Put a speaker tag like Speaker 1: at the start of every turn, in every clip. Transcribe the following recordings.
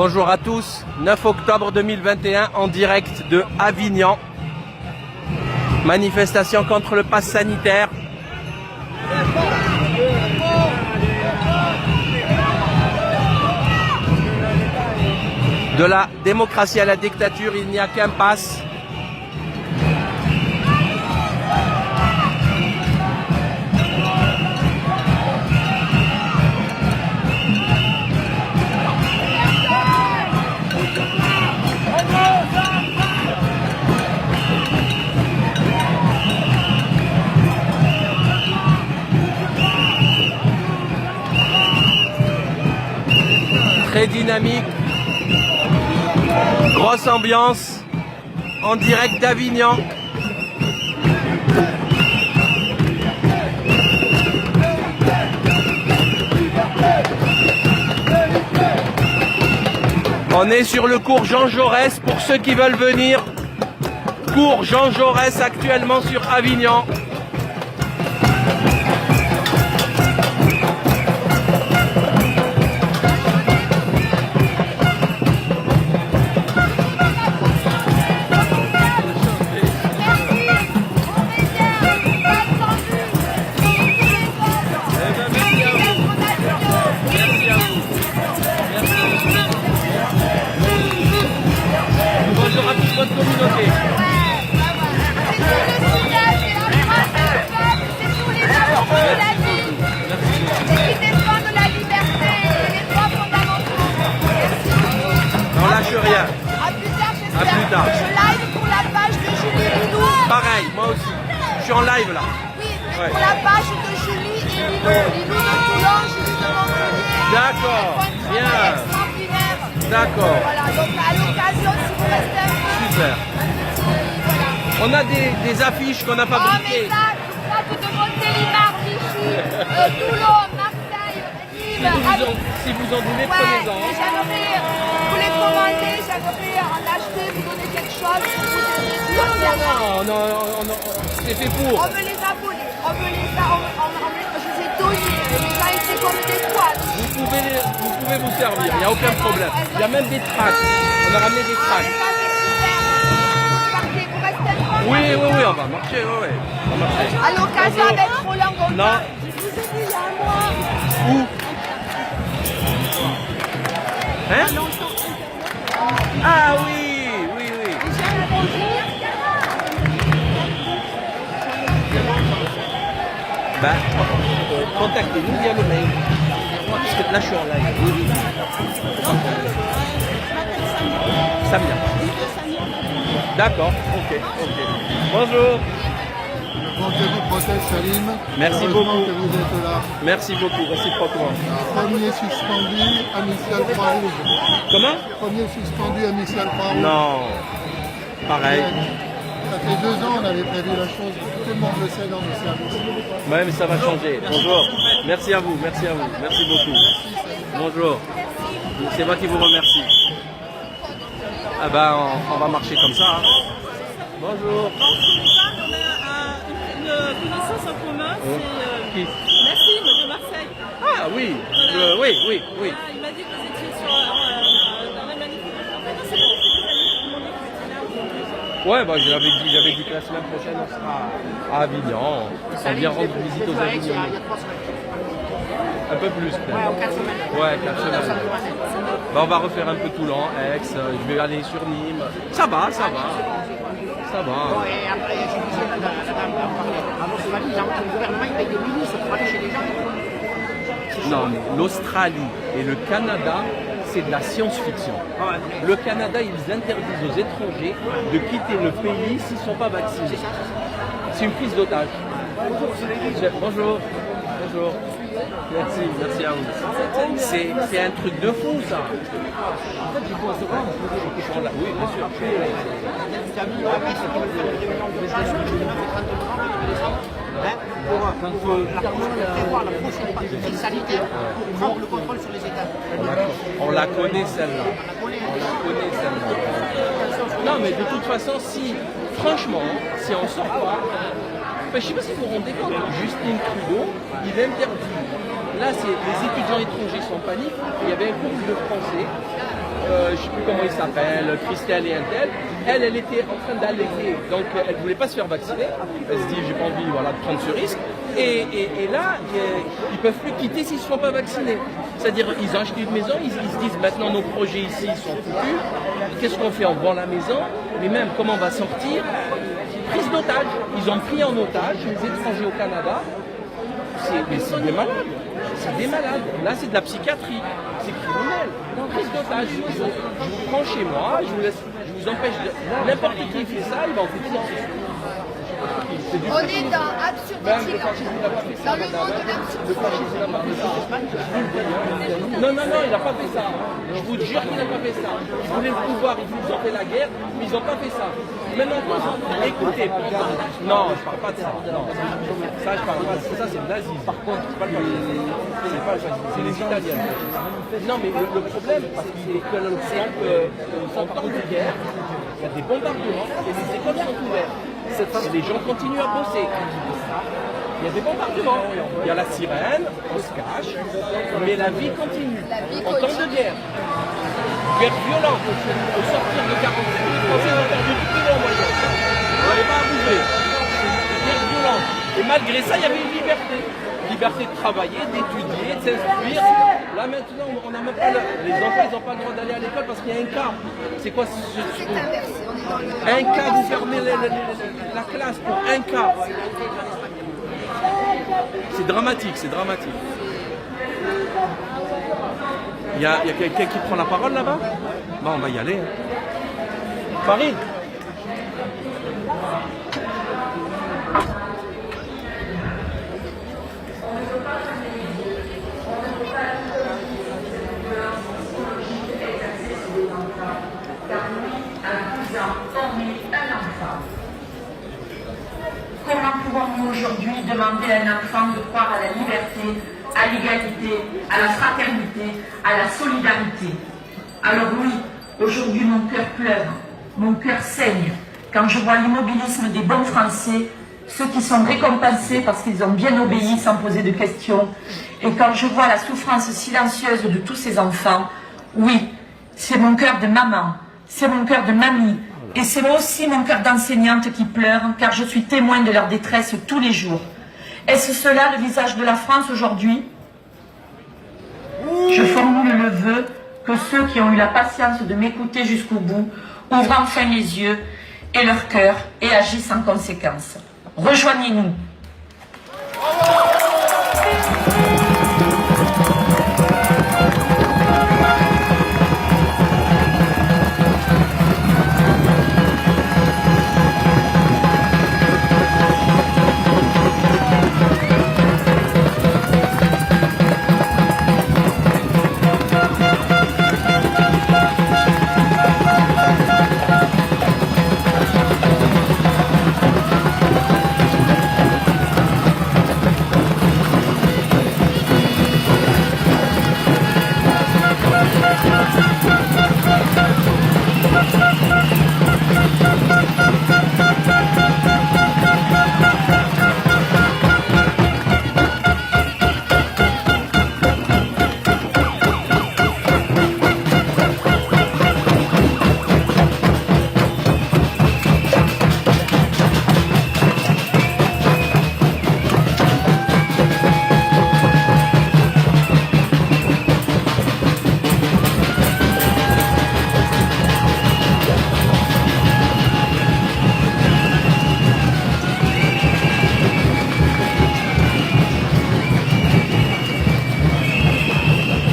Speaker 1: Bonjour à tous, 9 octobre 2021 en direct de Avignon. Manifestation contre le pass sanitaire. De la démocratie à la dictature, il n'y a qu'un pass. Très dynamique, grosse ambiance, en direct d'Avignon. On est sur le cours Jean Jaurès pour ceux qui veulent venir. Cours Jean Jaurès actuellement sur Avignon. Bonjour à toute votre communauté. On lâche rien. À plus tard.
Speaker 2: Je live pour la page de Julie Lilou.
Speaker 1: Pareil, moi aussi. Je suis en live là.
Speaker 2: Oui, mais pour la page de Julie et Lilou. Lilou de Toulon, Julie de Montpellier.
Speaker 1: D'accord, bien.
Speaker 2: Extraordinaire.
Speaker 1: D'accord.
Speaker 2: Voilà, donc à l'occasion, si vous restez un peu.
Speaker 1: Super.
Speaker 2: Voilà.
Speaker 1: On a des affiches qu'on a
Speaker 2: Oh, mais
Speaker 1: fabriquées.
Speaker 2: ça, tout de Montélimar, Vichy, Toulon, Marseille, Nîmes.
Speaker 1: Si vous en voulez,
Speaker 2: Ouais,
Speaker 1: prenez-en.
Speaker 2: mais j'aimerais vous les commander, j'aimerais en acheter, vous donner quelque chose pour vous aider.
Speaker 1: Non, c'est fait pour.
Speaker 2: On me les a volés, je les ai donnés, les gens étaient comme des toiles.
Speaker 1: Vous pouvez vous servir, il n'y a aucun problème. Il y a même des tracts. On a ramené des tracts.
Speaker 2: Vous restez tranquille.
Speaker 1: Oui, on va marcher, oui. On va marcher.
Speaker 2: À l'occasion
Speaker 1: Bonjour.
Speaker 2: avec Roland Gondin.
Speaker 1: Non.
Speaker 2: Je vous ai dit il y a un mois.
Speaker 1: Où? Hein? Ah oui. Bah, contactez-nous via le mail. Parce que là, je suis en live. Samia. D'accord, ok. Bonjour.
Speaker 3: Le rendez-vous protège Salim.
Speaker 1: Merci
Speaker 3: Heureusement
Speaker 1: beaucoup.
Speaker 3: que vous êtes là.
Speaker 1: Merci beaucoup, réciproquement.
Speaker 3: Premier suspendu, Amical Croix-Rouge.
Speaker 1: Comment?
Speaker 3: Premier suspendu, Amical Croix-Rouge.
Speaker 1: Non. Pareil.
Speaker 3: Ça fait 2 ans, on avait prévu la chose. Tout le monde le sait dans nos services.
Speaker 1: Ouais, mais ça va changer. Bonjour. Merci à vous. Merci beaucoup. Bonjour. C'est moi qui vous remercie. Ah ben, on va marcher comme ça. Hein. Bonjour.
Speaker 4: On a une connaissance en commun,
Speaker 1: Qui?
Speaker 4: c'est Nassim de Marseille.
Speaker 1: Ah oui.
Speaker 4: Voilà.
Speaker 1: Oui.
Speaker 4: Ah, il m'a dit que vous étiez dans la manifestation. En fait, non, c'est bon, c'est des amis qui m'ont dit que vous étiez là aujourd'hui.
Speaker 1: Ouais, bah, j'avais dit que la semaine prochaine on sera à Avignon. On vient rendre visite aux Avignonnais. Un peu plus peut-être. Ouais, 4 semaines. Bah, on va refaire un peu Toulon, Aix, je vais aller sur Nîmes. Ça va.
Speaker 5: Et après, j'ai dit, la dame va en parler. Alors, c'est ma vie, le gouvernement, il paye des ministres pour aller chez les gens.
Speaker 1: Non, mais l'Australie et le Canada, c'est de la science-fiction. Le Canada, ils interdisent aux étrangers de quitter le pays s'ils ne sont pas vaccinés. C'est une prise d'otage. Bonjour. Merci à vous. C'est un truc de fou, ça. En fait, je peux se rendre. Oui, bien sûr.
Speaker 5: Prévoir la prochaine crise sanitaire pour prendre le contrôle sur les États.
Speaker 1: On la connaît celle-là. Non, mais de toute façon, franchement, si on sort pas, je ne sais pas si vous vous rendez compte, Justin Trudeau, il interdit là, les étudiants étrangers sont en panique. Il y avait un couple de Français, je ne sais plus comment il s'appelle, Christelle et un tel. Elle était en train d'allaiter, donc elle ne voulait pas se faire vacciner. Elle se dit, j'ai pas envie voilà, de prendre ce risque. Et là, ils ne peuvent plus quitter s'ils ne se font pas vacciner. C'est-à-dire, ils ont acheté une maison, ils se disent, maintenant nos projets ici sont foutus. Qu'est-ce qu'on fait? On vend la maison, mais même comment on va sortir? Prise d'otage. Ils ont pris en otage les étrangers au Canada. Mais c'est des malades. C'est des malades. Là, c'est de la psychiatrie. C'est criminel. Prise d'otage. Je vous prends chez moi, je vous empêche de... N'importe qui fait ça, il va en prison.
Speaker 2: On est dans absurdité. Dans le monde de l'absurdité.
Speaker 1: Non, il n'a pas fait ça. Je vous jure qu'il n'a pas fait ça. Ils voulaient le pouvoir, ils ont fait la guerre, mais ils n'ont pas fait ça. Maintenant, écoutez, non, je ne parle pas de ça. Non, ça, je parle pas de ça. Ça, c'est le nazisme. Par contre, c'est pas le fascisme, c'est les Italiens. Non, mais le problème, c'est qu'en temps de guerre, il y a des bombardements et les écoles sont ouvertes. Les gens continuent à bosser. Il y a des bombardements, il y a la sirène, on se cache, mais la vie continue. En temps de guerre. Guerre violente. Au sortir de 45, les Français ont perdu 10 kilos en moyenne. On n'avait pas à bouger. Guerre violente. Et malgré ça, il y avait une liberté. Liberté de travailler, d'étudier, de s'instruire. Là maintenant, on n'a même pas les enfants, ils n'ont pas le droit d'aller à l'école parce qu'il y a un cas. C'est quoi
Speaker 2: C'est inversé. On est dans le...
Speaker 1: Un cas, vous fermez la classe pour un cas. C'est dramatique, c'est dramatique. Il y a quelqu'un qui prend la parole là-bas? Bon, on va y aller. Hein. Farid.
Speaker 6: Comment pouvons-nous aujourd'hui demander à un enfant de croire à la liberté, à l'égalité, à la fraternité, à la solidarité? Alors oui, aujourd'hui mon cœur pleure, mon cœur saigne, quand je vois l'immobilisme des bons Français, ceux qui sont récompensés parce qu'ils ont bien obéi sans poser de questions, et quand je vois la souffrance silencieuse de tous ces enfants. Oui, c'est mon cœur de maman, c'est mon cœur de mamie, et c'est aussi mon cœur d'enseignante qui pleure, car je suis témoin de leur détresse tous les jours. Est-ce cela le visage de la France aujourd'hui? Je formule le vœu que ceux qui ont eu la patience de m'écouter jusqu'au bout ouvrent enfin les yeux et leur cœur et agissent en conséquence. Rejoignez-nous.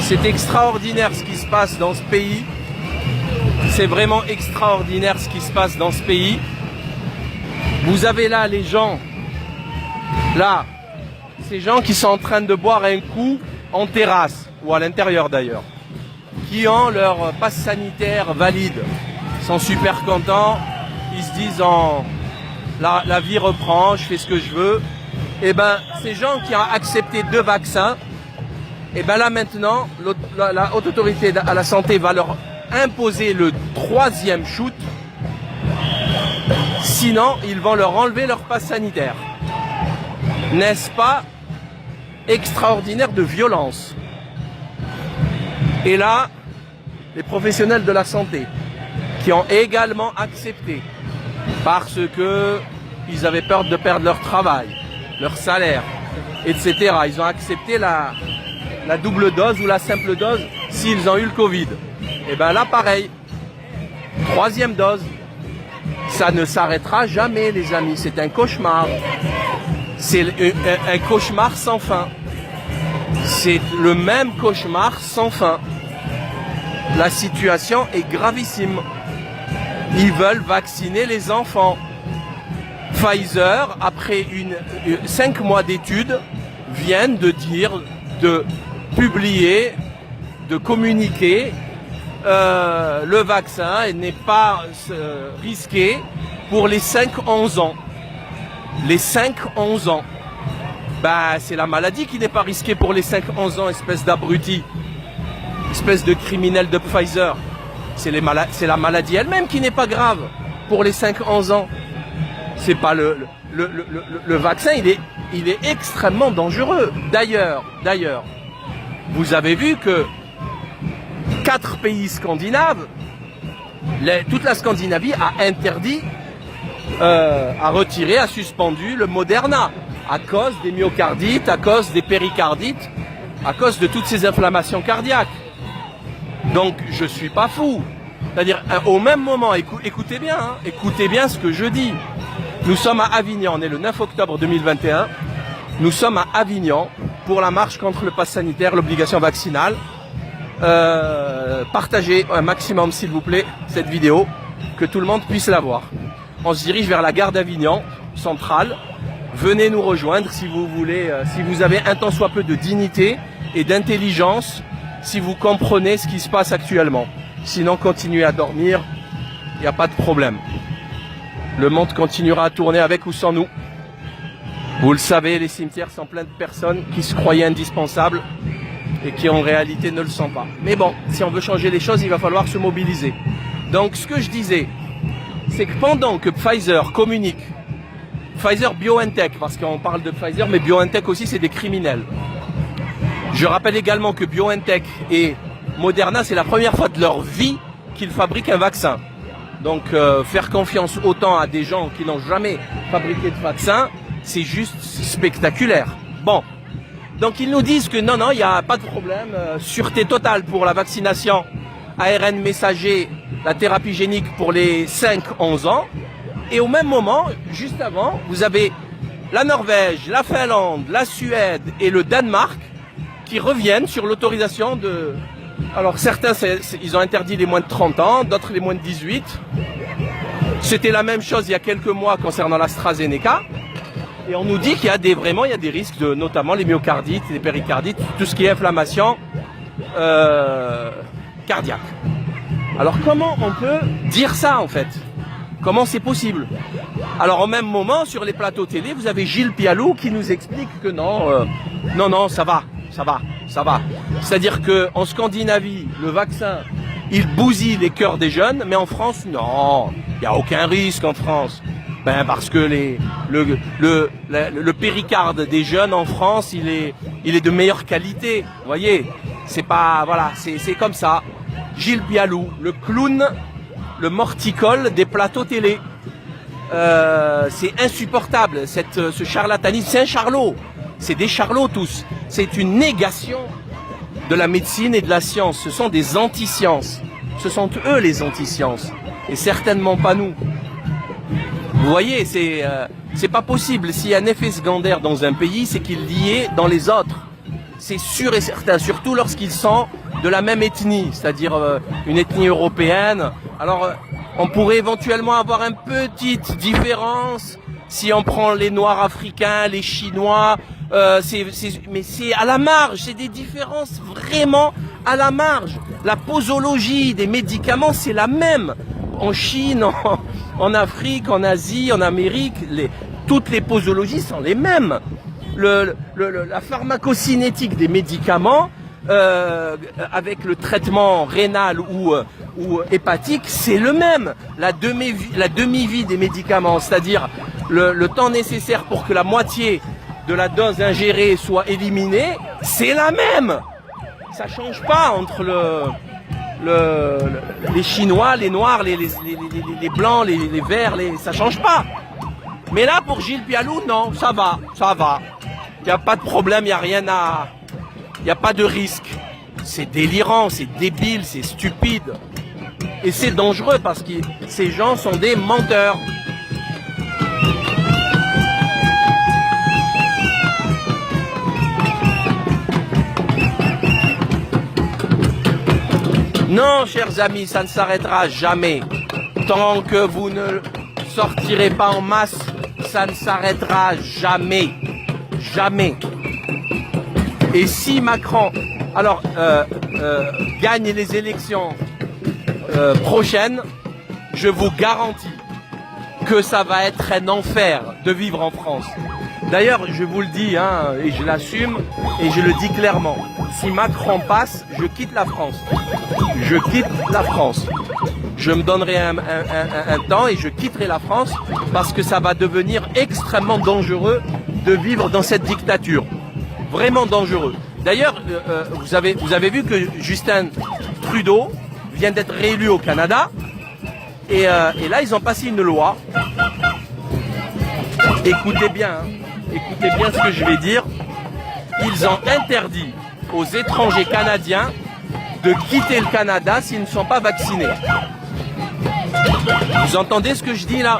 Speaker 1: C'est extraordinaire ce qui se passe dans ce pays. C'est vraiment extraordinaire ce qui se passe dans ce pays. Vous avez là les gens, là, ces gens qui sont en train de boire un coup en terrasse, ou à l'intérieur d'ailleurs, qui ont leur passe sanitaire valide. Ils sont super contents, ils se disent la vie reprend, je fais ce que je veux. Et ben ces gens qui ont accepté 2 vaccins, et bien là maintenant, la haute autorité à la santé va leur imposer le 3e shoot. Sinon, ils vont leur enlever leur passe sanitaire. N'est-ce pas extraordinaire de violence. Et là, les professionnels de la santé qui ont également accepté parce que ils avaient peur de perdre leur travail, leur salaire, etc. Ils ont accepté la double dose ou la simple dose s'ils ont eu le Covid. Et bien là, pareil, 3e dose. Ça ne s'arrêtera jamais, les amis. C'est un cauchemar. C'est un cauchemar sans fin. C'est le même cauchemar sans fin. La situation est gravissime. Ils veulent vacciner les enfants. Pfizer, après 5 mois d'études, viennent de dire, de publier, de communiquer le vaccin n'est pas risqué pour les 5-11 ans. Les 5-11 ans. Bah, c'est la maladie qui n'est pas risquée pour les 5-11 ans, espèce d'abruti. Espèce de criminel de Pfizer. C'est la maladie elle-même qui n'est pas grave pour les 5-11 ans. C'est pas le vaccin, il est extrêmement dangereux. D'ailleurs, vous avez vu que 4 pays scandinaves, toute la Scandinavie a interdit, a retiré, a suspendu le Moderna à cause des myocardites, à cause des péricardites, à cause de toutes ces inflammations cardiaques. Donc je suis pas fou. C'est-à-dire au même moment, écoutez bien, hein, écoutez bien ce que je dis. Nous sommes à Avignon, on est le 9 octobre 2021. Nous sommes à Avignon pour la marche contre le pass sanitaire, l'obligation vaccinale. Partagez un maximum s'il vous plaît cette vidéo, que tout le monde puisse la voir. On se dirige vers la gare d'Avignon centrale. Venez nous rejoindre si vous voulez, si vous avez un tant soit peu de dignité et d'intelligence, si vous comprenez ce qui se passe actuellement. Sinon continuez à dormir, il n'y a pas de problème. Le monde continuera à tourner avec ou sans nous. Vous le savez, les cimetières sont pleins de personnes qui se croyaient indispensables et qui en réalité ne le sont pas. Mais bon, si on veut changer les choses, il va falloir se mobiliser. Donc ce que je disais, c'est que pendant que Pfizer communique, Pfizer BioNTech, parce qu'on parle de Pfizer, mais BioNTech aussi c'est des criminels. Je rappelle également que BioNTech et Moderna, c'est la première fois de leur vie qu'ils fabriquent un vaccin. Donc faire confiance autant à des gens qui n'ont jamais fabriqué de vaccin, c'est juste spectaculaire. Bon, donc ils nous disent que non, il n'y a pas de problème, sûreté totale pour la vaccination, ARN messager, la thérapie génique pour les 5-11 ans. Et au même moment, juste avant, vous avez la Norvège, la Finlande, la Suède et le Danemark qui reviennent sur l'autorisation de... Alors certains, ils ont interdit les moins de 30 ans, d'autres les moins de 18. C'était la même chose il y a quelques mois concernant l'AstraZeneca. Et on nous dit qu'il y a il y a des risques, notamment les myocardites, les péricardites, tout ce qui est inflammation cardiaque. Alors comment on peut dire ça en fait? Comment c'est possible? Alors au même moment, sur les plateaux télé, vous avez Gilles Pialou qui nous explique que non, ça va. C'est-à-dire qu'en Scandinavie, le vaccin, il bousille les cœurs des jeunes, mais en France, non, il n'y a aucun risque en France. Ben parce que le péricarde des jeunes en France, il est de meilleure qualité. Vous voyez, c'est pas, voilà, c'est comme ça. Gilles Pialou, le clown, le morticole des plateaux télé. C'est insupportable, ce charlatanisme, c'est un charlot. C'est des charlots tous. C'est une négation de la médecine et de la science. Ce sont des anti-sciences. Ce sont eux les anti-sciences. Et certainement pas nous. Vous voyez, c'est pas possible. S'il y a un effet secondaire dans un pays, c'est qu'il y est dans les autres. C'est sûr et certain. Surtout lorsqu'ils sont de la même ethnie. C'est-à-dire une ethnie européenne. Alors, on pourrait éventuellement avoir une petite différence si on prend les Noirs africains, les Chinois, mais c'est à la marge, c'est des différences vraiment à la marge. La posologie des médicaments, c'est la même. En Chine, en Afrique, en Asie, en Amérique, toutes les posologies sont les mêmes. La pharmacocinétique des médicaments, avec le traitement rénal ou hépatique, c'est le même. La demi-vie des médicaments, c'est-à-dire le temps nécessaire pour que la moitié de la dose ingérée soit éliminée, c'est la même. Ça change pas entre les Chinois, les Noirs, les Blancs, les Verts, ça change pas. Mais là, pour Gilles Pialou, non, ça va. Il n'y a pas de problème, il n'y a rien à... Il n'y a pas de risque. C'est délirant, c'est débile, c'est stupide. Et c'est dangereux parce que ces gens sont des menteurs. Non, chers amis, ça ne s'arrêtera jamais. Tant que vous ne sortirez pas en masse, ça ne s'arrêtera jamais. Jamais. Et si Macron gagne les élections prochaines, je vous garantis que ça va être un enfer de vivre en France. D'ailleurs, je vous le dis, et je l'assume, et je le dis clairement, si Macron passe, je quitte la France. Je quitte la France. Je me donnerai un temps et je quitterai la France parce que ça va devenir extrêmement dangereux de vivre dans cette dictature. Vraiment dangereux. D'ailleurs, vous avez vu que Justin Trudeau vient d'être réélu au Canada et là, ils ont passé une loi. Écoutez bien ce que je vais dire. Ils ont interdit aux étrangers canadiens de quitter le Canada s'ils ne sont pas vaccinés. Vous entendez ce que je dis là?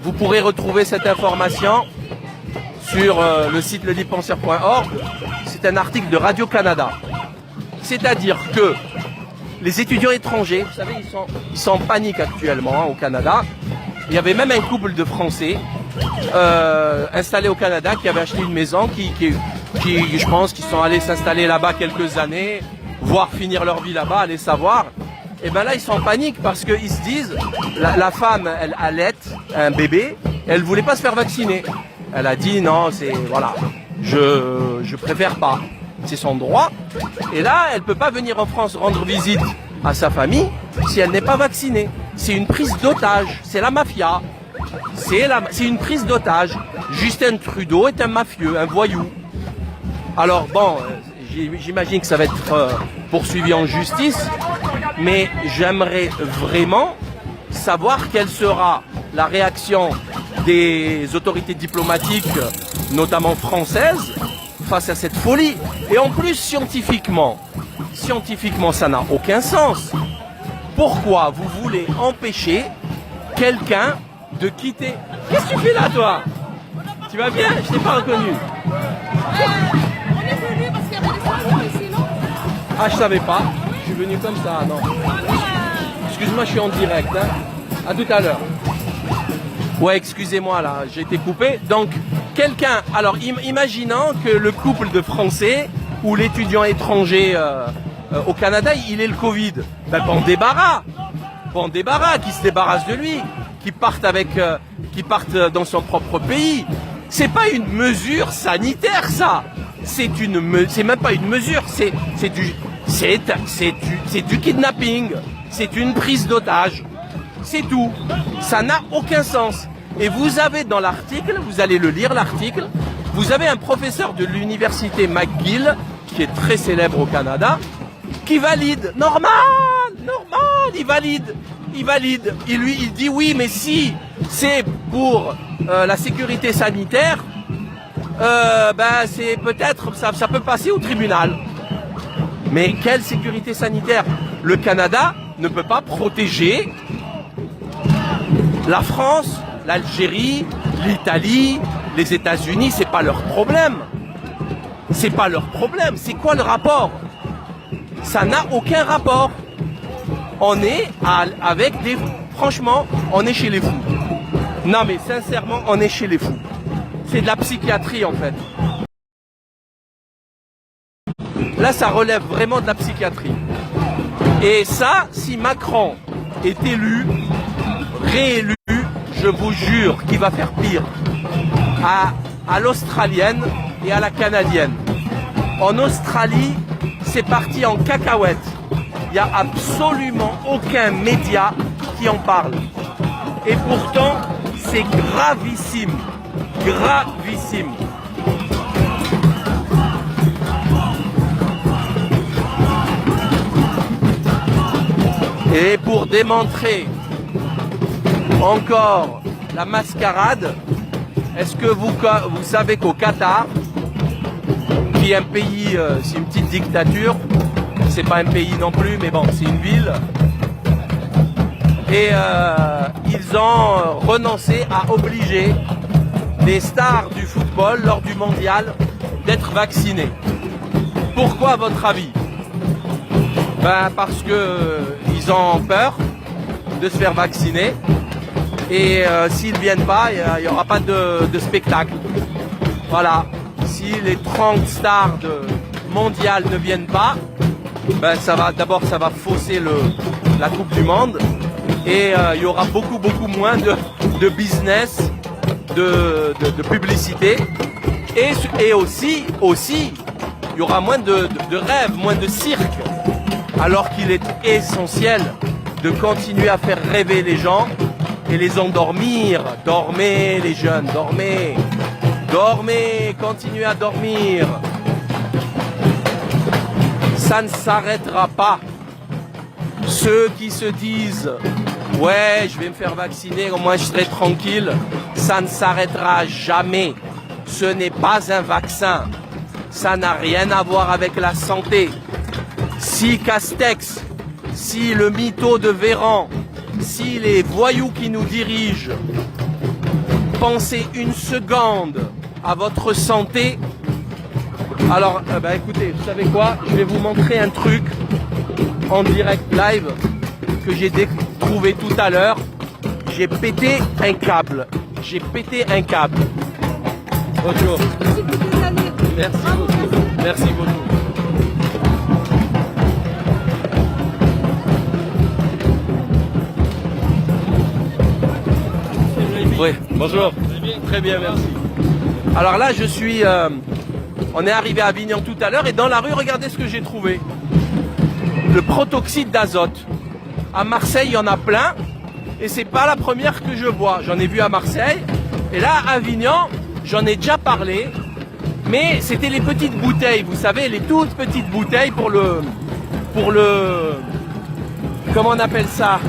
Speaker 1: Vous pourrez retrouver cette information sur le site ledipenseur.org. C'est un article de Radio-Canada. C'est-à-dire que les étudiants étrangers, vous savez, ils sont en panique actuellement au Canada. Il y avait même un couple de Français installés au Canada qui avaient acheté une maison, qui je pense, qui sont allés s'installer là-bas quelques années, voire finir leur vie là-bas, allez savoir. Et ben là, ils sont en panique parce qu'ils se disent, la femme, elle allait un bébé, elle voulait pas se faire vacciner. Elle a dit non, voilà, je préfère pas. C'est son droit. Et là, elle peut pas venir en France rendre visite à sa famille si elle n'est pas vaccinée. C'est une prise d'otage. C'est la mafia. C'est une prise d'otage. Justin Trudeau est un mafieux, un voyou. Alors bon, j'imagine que ça va être poursuivi en justice, mais j'aimerais vraiment savoir quelle sera la réaction des autorités diplomatiques, notamment françaises, face à cette folie. Et en plus, scientifiquement, ça n'a aucun sens. Pourquoi vous voulez empêcher quelqu'un de quitter... Qu'est-ce que tu fais là, toi? Tu vas bien? Je t'ai pas reconnu.
Speaker 4: On est venu parce qu'il y avait des soignants ici, non?
Speaker 1: Ah, je savais pas. Je suis venu comme ça, non. Excuse-moi, je suis en direct. À tout à l'heure. Ouais, excusez-moi, là, j'ai été coupé. Donc, quelqu'un... Alors, imaginons que le couple de Français ou l'étudiant étranger au Canada, il ait le Covid. Ben, bon débarras, qui se débarrasse de lui, qui partent dans son propre pays. C'est pas une mesure sanitaire, ça. C'est même pas une mesure, c'est du kidnapping. C'est une prise d'otage. C'est tout. Ça n'a aucun sens. Et vous avez dans l'article, vous allez le lire l'article, vous avez un professeur de l'université McGill, qui est très célèbre au Canada, qui valide. Normal, il valide. Il dit oui, mais si c'est pour la sécurité sanitaire, c'est peut-être, ça peut passer au tribunal. Mais quelle sécurité sanitaire? Le Canada ne peut pas protéger la France, l'Algérie, l'Italie, les États-Unis, c'est pas leur problème. C'est pas leur problème. C'est quoi le rapport? Ça n'a aucun rapport. On est franchement, on est chez les fous. Non mais sincèrement, on est chez les fous. C'est de la psychiatrie en fait. Là, ça relève vraiment de la psychiatrie. Et ça, si Macron est réélu, je vous jure qu'il va faire pire à l'australienne et à la canadienne. En Australie, c'est parti en cacahuète. Il n'y a absolument aucun média qui en parle. Et pourtant, c'est gravissime. Gravissime. Et pour démontrer encore la mascarade, est-ce que vous savez qu'au Qatar, qui est un pays, c'est une petite dictature, c'est pas un pays non plus, mais bon, c'est une ville, et ils ont renoncé à obliger les stars du football lors du mondial d'être vaccinés. Pourquoi à votre avis? Ben parce que ils ont peur de se faire vacciner et s'ils ne viennent pas, il n'y aura pas de spectacle. Voilà. Si les 30 stars mondiales ne viennent pas, ben ça va fausser la Coupe du Monde et il y aura beaucoup moins de business, de publicité et aussi il y aura moins de rêves, moins de cirque, alors qu'il est essentiel de continuer à faire rêver les gens et les endormir. Dormez les jeunes, dormez, dormez, continuez à dormir. Ça ne s'arrêtera pas. Ceux qui se disent « Ouais, je vais me faire vacciner, au moins je serai tranquille », ça ne s'arrêtera jamais. Ce n'est pas un vaccin. Ça n'a rien à voir avec la santé. Si Castex, si le mytho de Véran, si les voyous qui nous dirigent pensez une seconde à votre santé, alors écoutez, vous savez quoi? Je vais vous montrer un truc en direct live que j'ai trouvé tout à l'heure. J'ai pété un câble. J'ai pété un câble. Bonjour. Merci beaucoup. Merci beaucoup. Oui, bonjour. Très bien, merci. Alors là, je suis... on est arrivé à Avignon tout à l'heure et dans la rue, regardez ce que j'ai trouvé. Le protoxyde d'azote. À Marseille, il y en a plein et c'est pas la première que je vois. J'en ai vu à Marseille et là, à Avignon, j'en ai déjà parlé. Mais c'était les petites bouteilles, vous savez, les toutes petites bouteilles pour le comment on appelle ça,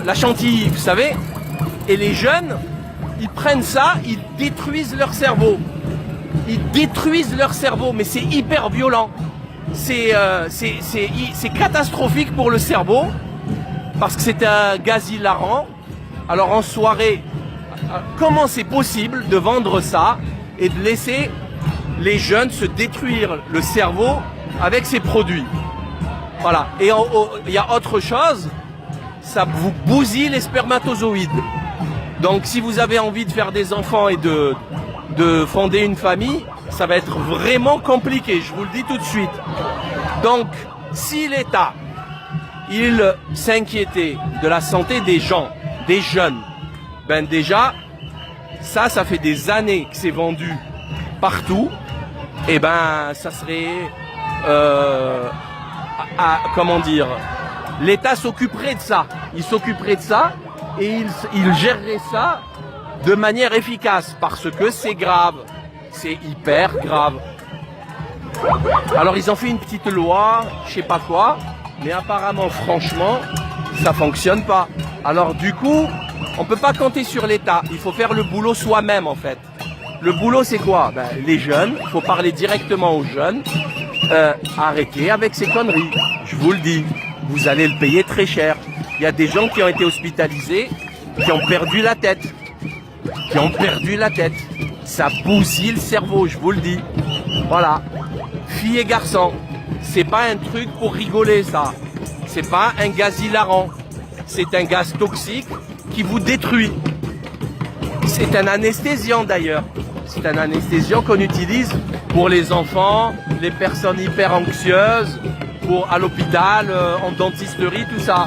Speaker 1: la chantilly, vous savez. Et les jeunes, ils prennent ça, ils détruisent leur cerveau. Ils détruisent leur cerveau, mais c'est hyper violent. C'est catastrophique pour le cerveau, parce que c'est un gaz hilarant. Alors en soirée, comment c'est possible de vendre ça et de laisser les jeunes se détruire le cerveau avec ces produits? Voilà. Et il y a autre chose, ça vous bousille les spermatozoïdes. Donc si vous avez envie de faire des enfants et de fonder une famille, ça va être vraiment compliqué, je vous le dis tout de suite. Donc si l'État, il s'inquiétait de la santé des gens, des jeunes, ben déjà, ça fait des années que c'est vendu partout, et ben ça serait, comment dire, l'État s'occuperait de ça, il s'occuperait de ça et il gérerait ça de manière efficace parce que c'est grave, c'est hyper grave. Alors ils ont fait une petite loi, je sais pas quoi, mais apparemment franchement ça fonctionne pas. Alors du coup on peut pas compter sur l'État, il faut faire le boulot soi-même en fait. Le boulot c'est quoi? Ben, les jeunes, il faut parler directement aux jeunes, arrêtez avec ces conneries, je vous le dis, vous allez le payer très cher. Il y a des gens qui ont été hospitalisés, qui ont perdu la tête, ça bousille le cerveau, je vous le dis. Voilà, filles et garçons, c'est pas un truc pour rigoler ça, c'est pas un gaz hilarant, c'est un gaz toxique qui vous détruit. C'est un anesthésiant d'ailleurs, c'est un anesthésiant qu'on utilise pour les enfants, les personnes hyper anxieuses, à l'hôpital, en dentisterie, tout ça.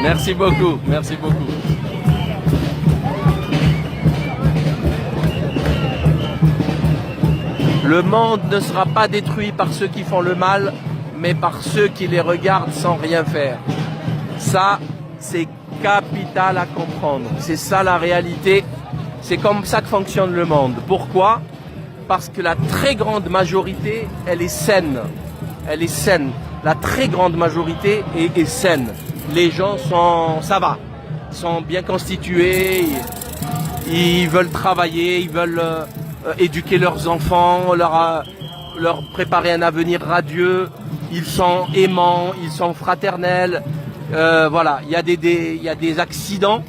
Speaker 1: Merci beaucoup, merci beaucoup. Le monde ne sera pas détruit par ceux qui font le mal, mais par ceux qui les regardent sans rien faire. Ça, c'est capital à comprendre. C'est ça la réalité. C'est comme ça que fonctionne le monde. Pourquoi ? Parce que la très grande majorité, elle est saine. Elle est saine. La très grande majorité est saine. Les gens ça va. Ils sont bien constitués. Ils veulent travailler. Ils veulent éduquer leurs enfants, leur préparer un avenir radieux. Ils sont aimants. Ils sont fraternels. Voilà. Il y a des accidents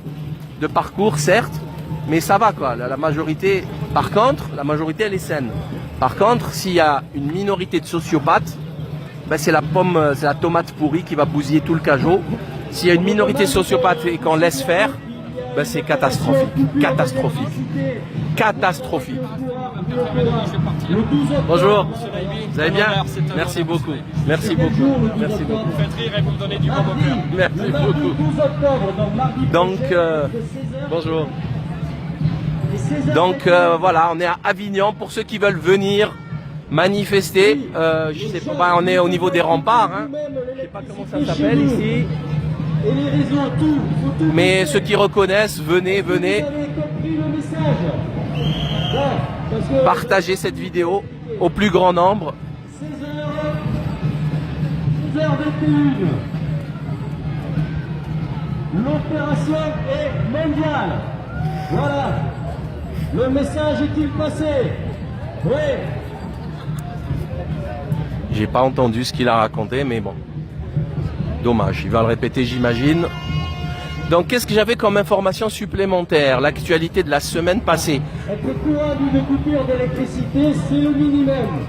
Speaker 1: de parcours, certes. Mais ça va quoi, la majorité, par contre, la majorité elle est saine. Par contre, s'il y a une minorité de sociopathes, ben c'est la tomate pourrie qui va bousiller tout le cajot. S'il y a une minorité de sociopathes et qu'on laisse faire, ben c'est catastrophique, catastrophique, catastrophique. Bonjour, vous allez bien? Merci beaucoup, merci beaucoup, merci beaucoup.
Speaker 7: Vous faites rire et vous me donnez du bon au cœur.
Speaker 1: Merci beaucoup. Donc, bonjour. Donc voilà, on est à Avignon pour ceux qui veulent venir manifester. Je sais pas, on est au niveau des remparts. Hein. Je sais pas comment ça s'appelle ici. Mais ceux qui reconnaissent, venez. Partagez cette vidéo au plus grand nombre.
Speaker 8: 16h21. L'opération est mondiale. Voilà. Le message est-il passé? Oui.
Speaker 1: J'ai pas entendu ce qu'il a raconté, mais bon. Dommage, il va le répéter, j'imagine. Donc, qu'est-ce que j'avais comme information supplémentaire? L'actualité de la semaine passée.
Speaker 8: Être au courant d'une coupure d'électricité, c'est le minimum.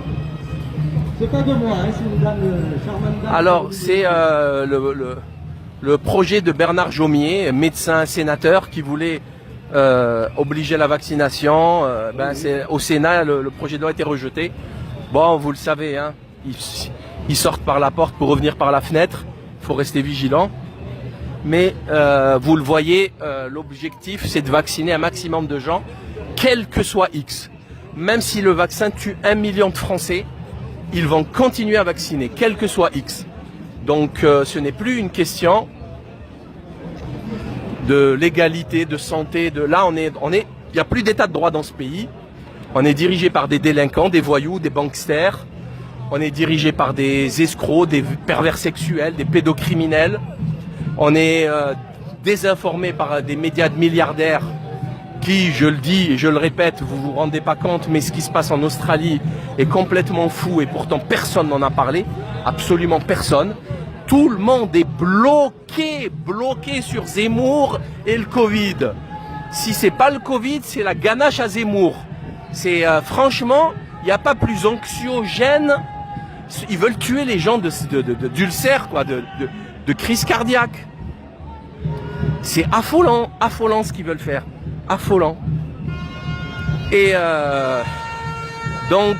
Speaker 8: C'est pas de moi, hein, c'est une dame charmante.
Speaker 1: Alors, c'est le projet de Bernard Jomier, médecin sénateur, qui voulait obliger la vaccination. Au Sénat, le projet de loi a été rejeté. Bon, vous le savez, hein, ils sortent par la porte pour revenir par la fenêtre. Il faut rester vigilant. Mais vous le voyez, l'objectif, c'est de vacciner un maximum de gens, quel que soit X. Même si le vaccin tue 1 million de Français, ils vont continuer à vacciner, quel que soit X. Donc ce n'est plus une question de légalité, de santé, il n'y a plus d'état de droit dans ce pays. On est dirigé par des délinquants, des voyous, des banksters. On est dirigé par des escrocs, des pervers sexuels, des pédocriminels. On est désinformé par des médias de milliardaires qui, je le dis et je le répète, vous vous rendez pas compte, mais ce qui se passe en Australie est complètement fou et pourtant personne n'en a parlé, absolument personne. Tout le monde est bloqué sur Zemmour et le Covid. Si c'est pas le Covid, c'est la ganache à Zemmour. C'est franchement, il n'y a pas plus anxiogène. Ils veulent tuer les gens d'ulcères, quoi, de crise cardiaque. C'est affolant ce qu'ils veulent faire. Affolant. Et donc,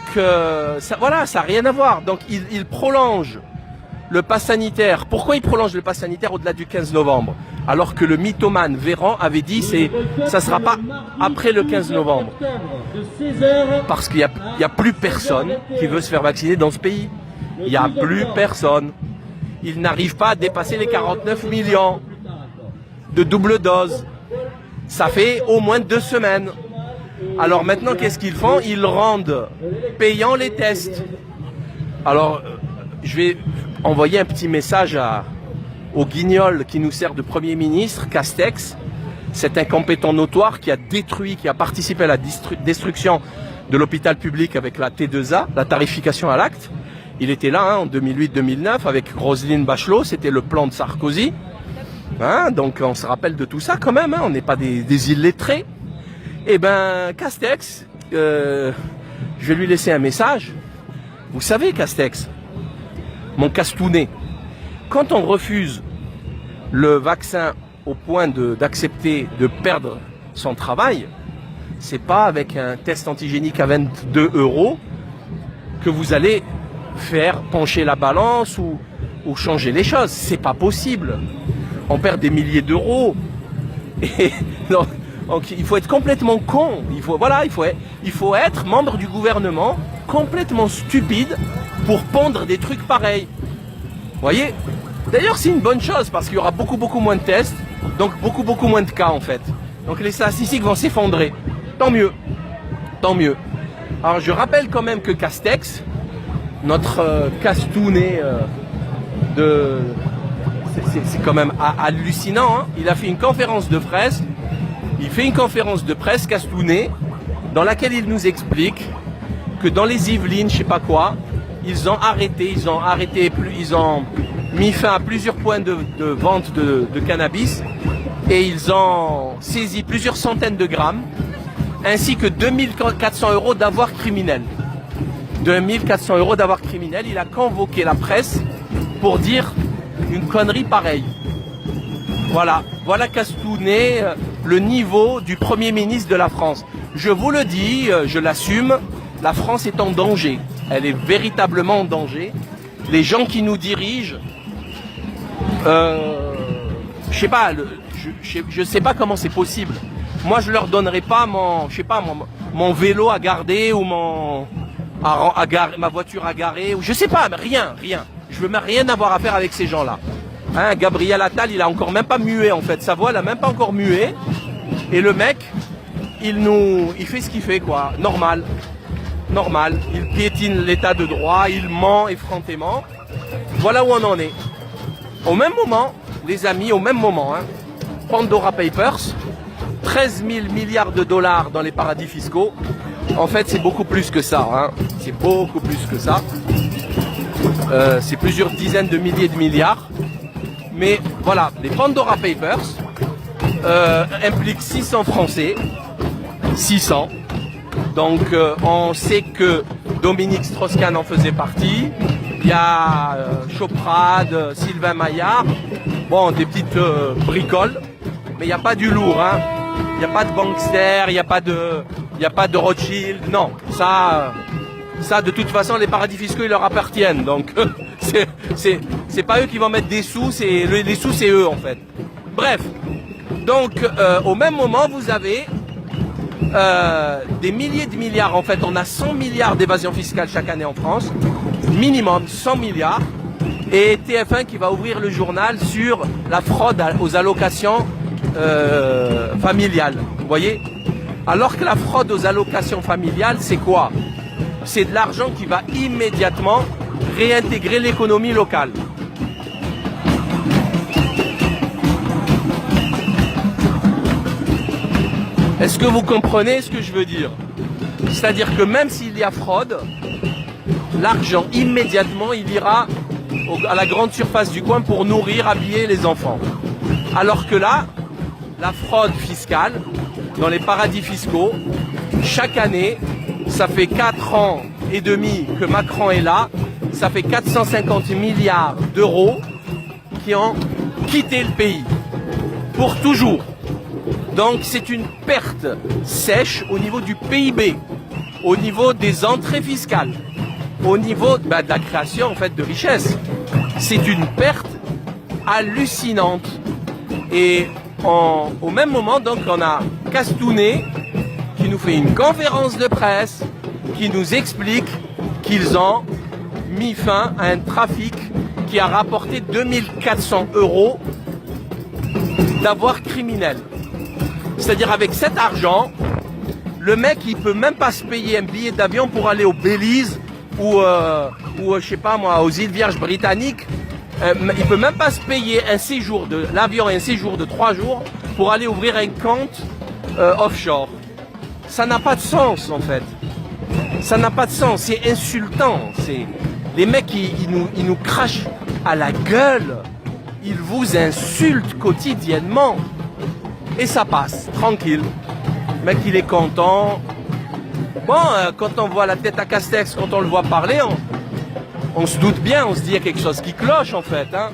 Speaker 1: ça n'a rien à voir. Donc, ils prolongent le pass sanitaire. Pourquoi ils prolongent le pass sanitaire au-delà du 15 novembre? Alors que le mythomane Véran avait dit ça ne sera pas après le 15 novembre. Parce qu'il n'y a plus personne qui veut se faire vacciner dans ce pays. Il n'y a plus personne. Ils n'arrivent pas à dépasser les 49 millions de double doses. Ça fait au moins 2 semaines. Alors maintenant, qu'est-ce qu'ils font? Ils rendent payants les tests. Alors, je vais envoyer un petit message au guignol qui nous sert de Premier ministre, Castex, cet incompétent notoire qui a participé à la destruction de l'hôpital public avec la T2A, la tarification à l'acte. Il était là en 2008-2009 avec Roselyne Bachelot, c'était le plan de Sarkozy. Hein, donc on se rappelle de tout ça quand même, hein, on n'est pas des illettrés. Eh ben Castex, je vais lui laisser un message. Vous savez Castex, mon Castounet, quand on refuse le vaccin au point d'accepter de perdre son travail, c'est pas avec un test antigénique à 22 € que vous allez faire pencher la balance ou changer les choses. C'est pas possible. on perd des milliers d'euros. Et donc, il faut être complètement con. Il faut être membre du gouvernement complètement stupide pour pondre des trucs pareils. Vous voyez? D'ailleurs, c'est une bonne chose parce qu'il y aura beaucoup moins de tests, donc beaucoup moins de cas en fait. Donc les statistiques vont s'effondrer. Tant mieux. Tant mieux. Alors je rappelle quand même que Castex, notre castounet c'est quand même hallucinant, hein. Il a fait une conférence de presse. Il fait une conférence de presse castounet dans laquelle il nous explique que dans les Yvelines, je sais pas quoi, ils ont mis fin à plusieurs points de vente de cannabis et ils ont saisi plusieurs centaines de grammes ainsi que 2400 € d'avoir criminel. 2400 € d'avoir criminel. Il a convoqué la presse pour dire une connerie pareille. Voilà castounet, le niveau du Premier ministre de la France. Je vous le dis, je l'assume, la France est en danger. Elle est véritablement en danger. Les gens qui nous dirigent, je sais pas, je sais pas comment c'est possible. Moi, je leur donnerai pas mon vélo à garder ou ma voiture à garer ou je sais pas, mais rien. Je veux même rien avoir à faire avec ces gens-là. Hein, Gabriel Attal, il a encore même pas mué en fait. Sa voix, elle a même pas encore mué. Et le mec, il fait ce qu'il fait quoi, normal. Il piétine l'état de droit, il ment effrontément. Voilà où on en est. Au même moment, les amis, hein, Pandora Papers, 13 000 milliards de dollars dans les paradis fiscaux. En fait, c'est beaucoup plus que ça. Hein. C'est beaucoup plus que ça. C'est plusieurs dizaines de milliers de milliards. Mais voilà, les Pandora Papers impliquent 600 Français. 600. Donc on sait que Dominique Strauss-Kahn en faisait partie. Il y a Choprade, Sylvain Maillard. Bon, des petites bricoles. Mais il n'y a pas du lourd. Hein. Il n'y a pas de bankster, il n'y a pas de Rothschild. Non, ça de toute façon, les paradis fiscaux, ils leur appartiennent. Donc c'est pas eux qui vont mettre des sous, les sous, c'est eux en fait. Bref. Donc au même moment, vous avez des milliers de milliards. En fait, on a 100 milliards d'évasion fiscale chaque année en France. Minimum 100 milliards. Et TF1 qui va ouvrir le journal sur la fraude aux allocations familiales. Vous voyez? Alors que la fraude aux allocations familiales, c'est quoi? C'est de l'argent qui va immédiatement réintégrer l'économie locale. Est-ce que vous comprenez ce que je veux dire? C'est-à-dire que même s'il y a fraude, l'argent immédiatement il ira à la grande surface du coin pour nourrir, habiller les enfants. Alors que là, la fraude fiscale dans les paradis fiscaux, chaque année, ça fait 4 ans et demi que Macron est là, ça fait 450 milliards d'euros qui ont quitté le pays. Pour toujours. Donc c'est une perte sèche au niveau du PIB, au niveau des entrées fiscales, au niveau de la création en fait de richesse. C'est une perte hallucinante. Et au même moment, donc, on a Castounet qui nous fait une conférence de presse qui nous explique qu'ils ont mis fin à un trafic qui a rapporté 2400 € d'avoir criminel. C'est-à-dire avec cet argent, le mec il peut même pas se payer un billet d'avion pour aller au Belize ou je sais pas moi aux îles Vierges britanniques. Il peut même pas se payer un séjour de l'avion et un séjour de 3 jours pour aller ouvrir un compte offshore. Ça n'a pas de sens en fait. Ça n'a pas de sens. C'est insultant. Les mecs ils nous crachent à la gueule. Ils vous insultent quotidiennement. Et ça passe, tranquille. Le mec, il est content. Bon, quand on voit la tête à Castex, quand on le voit parler, on se doute bien, on se dit il y a quelque chose qui cloche en fait. Hein.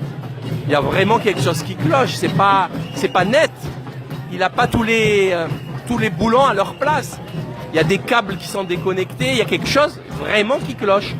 Speaker 1: Il y a vraiment quelque chose qui cloche. C'est pas net. Il n'a pas tous les boulons à leur place. Il y a des câbles qui sont déconnectés. Il y a quelque chose vraiment qui cloche.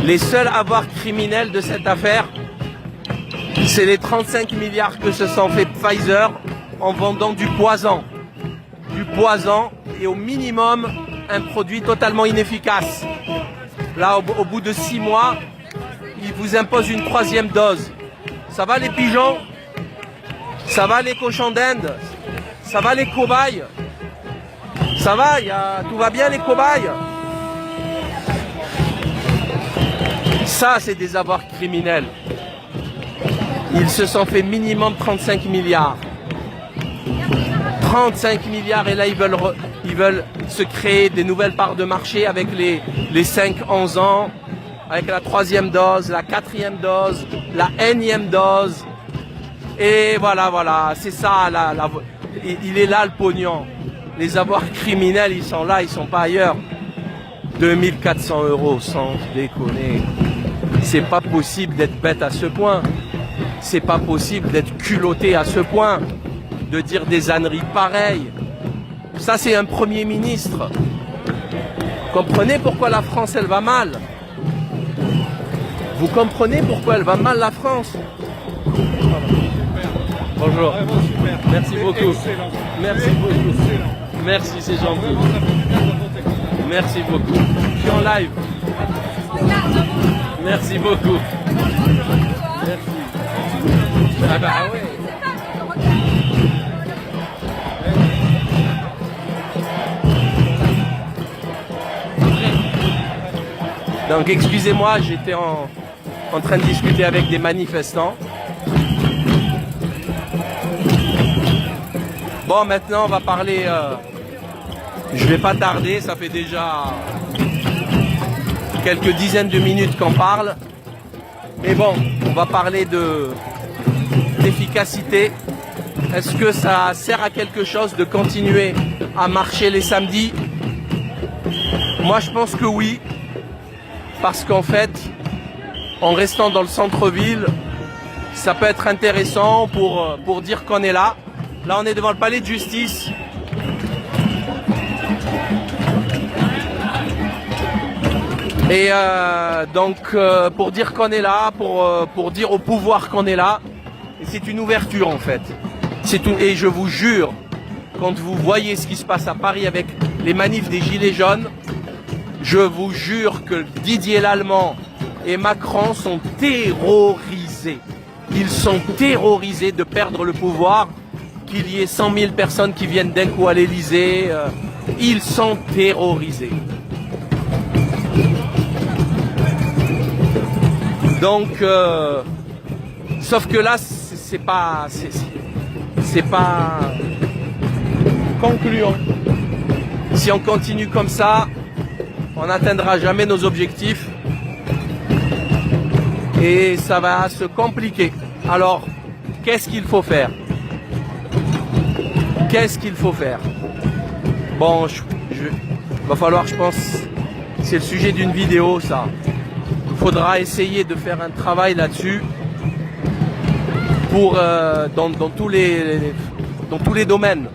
Speaker 1: Les seuls avoirs criminels de cette affaire, c'est les 35 milliards que se sont fait Pfizer en vendant du poison. Du poison et au minimum un produit totalement inefficace. Là, au bout de 6 mois, ils vous imposent une 3e dose. Ça va les pigeons? Ça va les cochons d'Inde? Ça va les cobayes? Ça va, tout va bien les cobayes? Ça, c'est des avoirs criminels. Ils se sont fait minimum 35 milliards. 35 milliards et là, ils veulent se créer des nouvelles parts de marché avec les 5-11 ans, avec la 3e dose, la 4e dose, la N-ième dose. Et voilà, c'est ça, il est là le pognon. Les avoirs criminels, ils sont là, ils sont pas ailleurs. 2400 €, sans déconner. C'est pas possible d'être bête à ce point. C'est pas possible d'être culotté à ce point. De dire des âneries pareilles. Ça, c'est un Premier ministre. Comprenez pourquoi la France, elle va mal? Vous comprenez pourquoi elle va mal, la France? Bonjour. Merci beaucoup. Merci beaucoup. Merci, c'est gentil. Merci beaucoup. Je suis en live. Merci beaucoup. Merci. Ah bah ouais. Donc excusez-moi, j'étais en train de discuter avec des manifestants. Bon, maintenant on va parler, je vais pas tarder, ça fait déjà quelques dizaines de minutes qu'on parle. Mais bon, on va parler d'efficacité. Est-ce que ça sert à quelque chose de continuer à marcher les samedis? Moi je pense que oui. Parce qu'en fait, en restant dans le centre-ville, ça peut être intéressant pour dire qu'on est là. Là, on est devant le palais de justice. Et donc, pour dire qu'on est là, pour dire au pouvoir qu'on est là, c'est une ouverture en fait. C'est tout. Et je vous jure, quand vous voyez ce qui se passe à Paris avec les manifs des Gilets jaunes, je vous jure que Didier Lallemand et Macron sont terrorisés. Ils sont terrorisés de perdre le pouvoir, qu'il y ait 100 000 personnes qui viennent d'un coup à l'Elysée. Ils sont terrorisés. Donc, sauf que là, c'est pas concluant. Si on continue comme ça, on n'atteindra jamais nos objectifs et ça va se compliquer. Alors, qu'est-ce qu'il faut faire? Qu'est-ce qu'il faut faire? Bon, va falloir, je pense, c'est le sujet d'une vidéo, ça. Il faudra essayer de faire un travail là-dessus pour dans tous les domaines,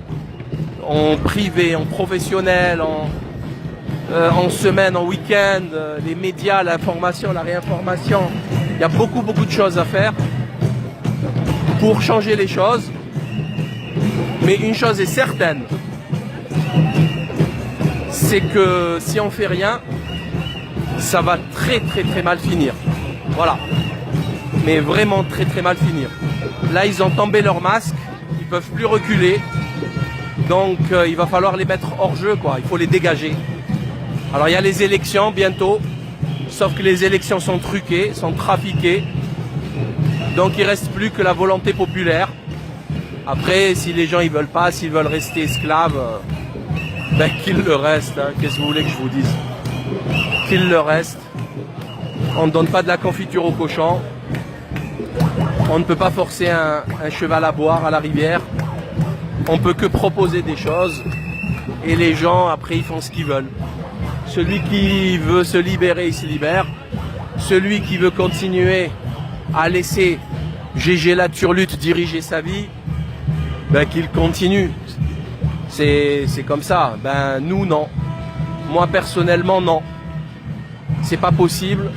Speaker 1: en privé, en professionnel, en semaine, en week-end, les médias, l'information, la réinformation. Il y a beaucoup de choses à faire pour changer les choses. Mais une chose est certaine, c'est que si on fait rien, ça va très mal finir. Voilà. Mais vraiment très mal finir. Là, ils ont tombé leur masque, ils peuvent plus reculer. Donc, il va falloir les mettre hors jeu, quoi. Il faut les dégager. Alors il y a les élections bientôt, sauf que les élections sont truquées, sont trafiquées. Donc il ne reste plus que la volonté populaire. Après, si les gens ils veulent pas, s'ils veulent rester esclaves, ben qu'ils le restent. Hein. Qu'est-ce que vous voulez que je vous dise? Qu'ils le restent. On ne donne pas de la confiture aux cochons. On ne peut pas forcer un cheval à boire à la rivière. On peut que proposer des choses. Et les gens, après, ils font ce qu'ils veulent. Celui qui veut se libérer, il se libère. Celui qui veut continuer à laisser Gégé la Turlute diriger sa vie, ben qu'il continue. C'est comme ça. Ben nous, non. Moi, personnellement, non. C'est pas possible.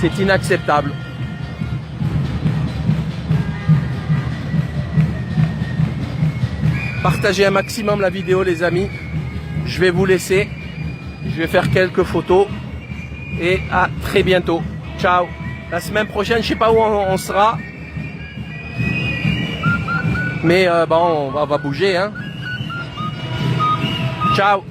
Speaker 1: C'est inacceptable. Partagez un maximum la vidéo les amis. Je vais vous laisser. Je vais faire quelques photos. Et à très bientôt. Ciao. La semaine prochaine, je sais pas où on sera. Mais bon, on va bouger. Hein. Ciao.